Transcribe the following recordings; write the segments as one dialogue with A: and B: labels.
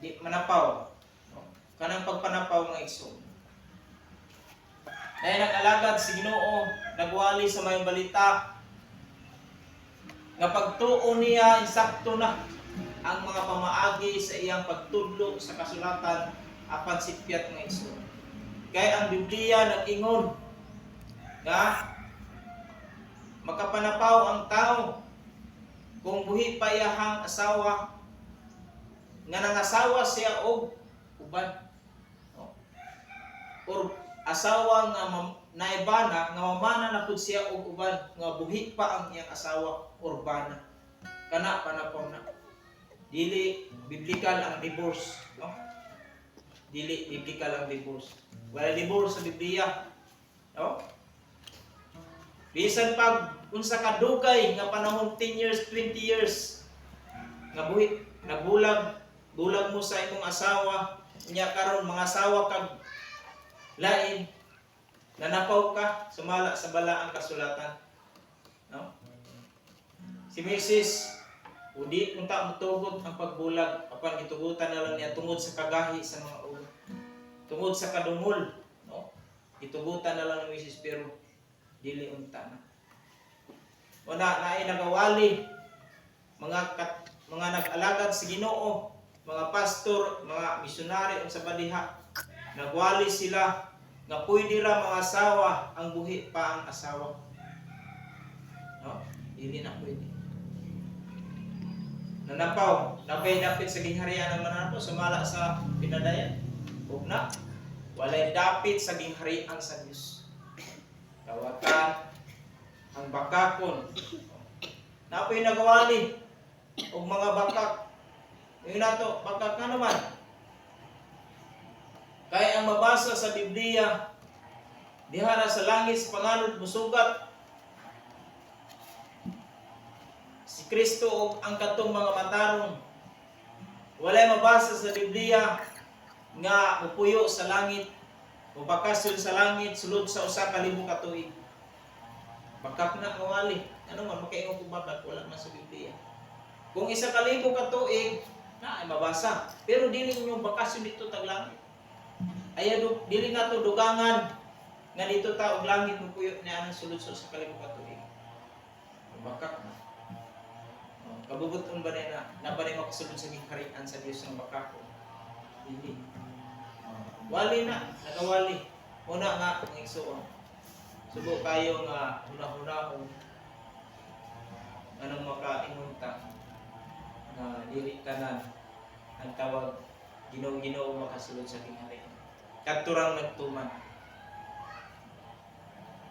A: di manapaw. No? Kanang pagpanapaw nga igsoon. Dahil nag-alagad si Ginoo, nagwali sa mayong balita nga pagtuon niya insakto na ang mga pamaagi sa iyang pagtudlo sa kasulatan apan sipyat nga igsoon. Kaya ang Biblia nag-ingon nga makapanapaw ang tao kung buhi pa iyahang asawa nga nangasawa siya og uban. No? Or asawa nga naibana nga mamana na pud siya og uban nga buhi pa ang iyang asawa or bana. Kana panapaw na. Dili biblical ang divorce, no? Dili biblical ang divorce. Wala divorce sa Biblia, no? Bisan pag unsa ka dugay nga panahon 10 years, 20 years nga buhi bulag mo sa imong asawa, unya karon mga asawa kag lain, nanapaw ka, sumala sa bala ang kasulatan. No? Si Mrs. Udi unta motugot ang pagbulag, apan gitugutan na lang niya tungod sa kagahi sa mga ulo. Tungod sa kadungol, no? Gitugutan na lang ni Mrs. pero dili unta na. Una naay nagawali mga nag-alagad sa Ginoo, mga pastor, mga misyonary unsa ba diha. Nagwali sila nga pwede ra mga asawa ang buhi pa ang asawa. No? Dili na pwede. Nanapaw, napay dapit sa gingharian ng mananapo, sumala sa pinadayan. Huwag na. Walay dapit sa gingharian sa Diyos. Tawatan ang bakakon. Napay nagawali og mga bakak. Yung nato, bakak na naman. Kaya ang mabasa sa Biblia, dihara sa langit sa panganod musugat si Kristo o ang katong mga matarong. Walay mabasa sa Biblia nga upuyo sa langit, mubakasyon sa langit, sulod sa usa ka libo ka tuig. Bakak na kawali. Ano man, makaingon kong bakak, wala man sa Biblia. Kung 1,000 ka tuig, na ay mabasa. Pero dili nyo bakasyon dito tag langit. Ay dili nga to dugangan nga dito ta og langit mupuyo niya ang sulod sa kalibo ka tuig. Bakak na. Kabubuton ba na ba rin makasulod sa gingharian sa Diyos ng bakako? Hindi. Wali na, nagawali. Una nga, ang igsoon. Subo kayo nga una-unahon anong makaingunta na dili kanan ang tawag Ginoo makasulod sa gingharian. Katurang nagtuman.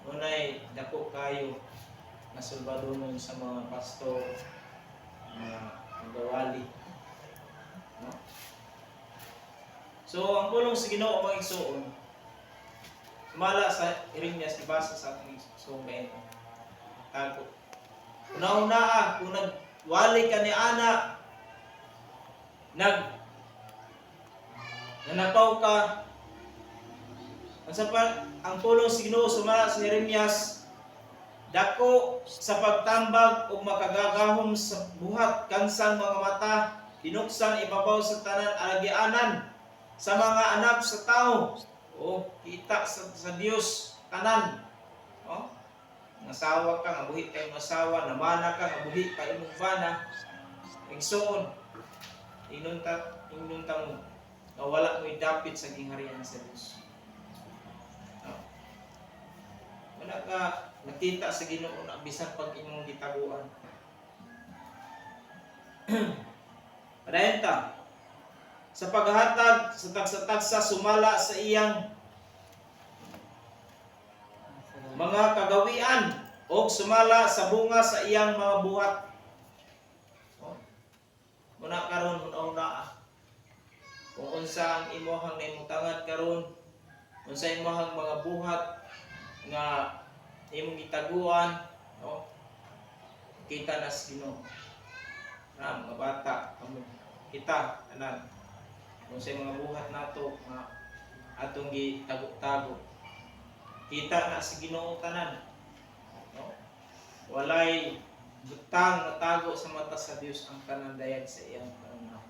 A: Unay, dako kayo na sulbadonon sa mga pastor, nagawali. No? So, ang pulong sa Ginoo mga igsoon, sumala sa Jeremias, ibasa sa ating igsoon ngayon. Tago. Una-una, kung nagwali ka ni Ana, nanapaw ka, ang pulong sa Ginoo sumala sa Jeremias, dako sa pagtambag o makagagahom sa buhat kansang mga mata, binuksan ibabaw sa tanan alagyanan sa mga anak sa tao. O kita sa Dios tanan. O, nasawa ka, mabuhi kayong asawa, namana ka, mabuhi pa imong bana. Igsoon, inunta mo, na wala mo'y dapit sa gingharian sa Dios. Wala ka nakita sa Ginoo na bisan pag imong gitaguan. Renta sa paghatag sa tagsa-tagsa sumala sa iyang mga kagawian o sumala sa bunga sa iyang mga buhat. Muna karon una kung unsa ang imong nahimutangad karon, unsa imong mga buhat nga imong gitaguan, no? Kita na sa Ginoo. Na mga bata, kita anan. Kung sa mga buhat nato nga atong gitago-tago. Kita na sa Ginoo tanan. No? Walay butang na tago sa mata sa Dios ang tanan dayag sa iyang pananaw.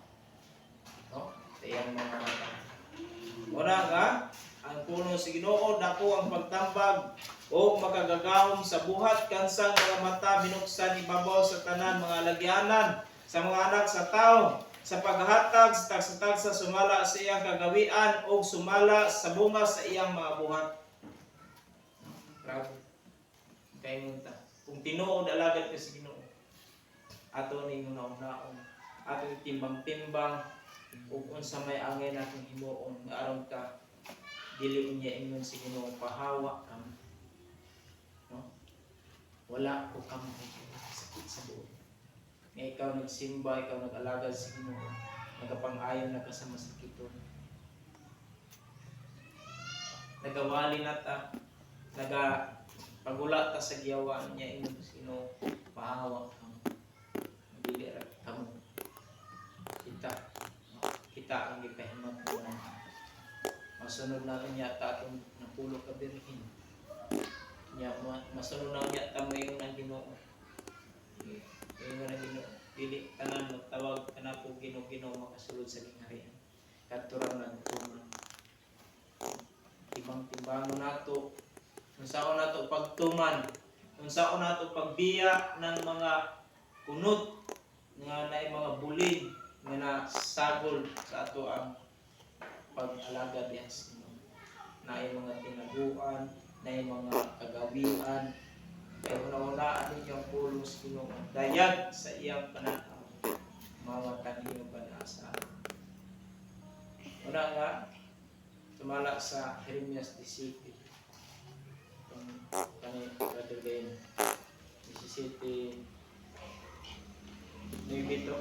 A: No? sa iyang mga mata. Una nga, ang puno sa Ginoo dako ang pagtambag o makagagahom sa buhat kansang mga mata binuksan ibabaw sa tanan mga lagyanan sa mga anak sa tao sa paghatag sa tagsa sumala sa iyang kagawian o sumala sa bunga sa iyang mga buhat. Grabe. Kay munta. Kung tinuod alagad ka sa Ginoo, ato ning naon-naon, ato timbang-timbang ug unsa may angay natong himuon nga aron ka dili unya ingon sa Ginoo pahawa ka. No? Wala ko kamo sakit sa buot. Nga ikaw nagsimba, ikaw nag-alagad sa Ginoo, nagapang-ayon na ka sa masakiton. Nagawali na ta, pagula ta sa giyawaan niya ingon sa Ginoo pahawa ka. Dili ra kamo. Kita ang gipahimat mo na masunod natin yata atong napulo ka birhin. Masunod na yata mo yung ang Ginoo. Yung ang Ginoo. Dili tanan magtawag ka na po Ginoo makasulod sa lingarian. Katuran na tuman. Timbang-timbangon nato. Unsaon nato pagtuman. Unsaon nato pagbiya ng mga kunot nga naay mga bulin nga nasagol sa ato ang pag-alagad diha sa Ginoo. Naay mga tinaguan, naay mga kagawian, kay una-unaan ninyo ang pulo sa Ginoo. Dayag sa iyang pananaw, mawatan ninyo panasa. Una nga, tumala sa Jeremias 17. Kani Brother Ben, 17, 9 ito.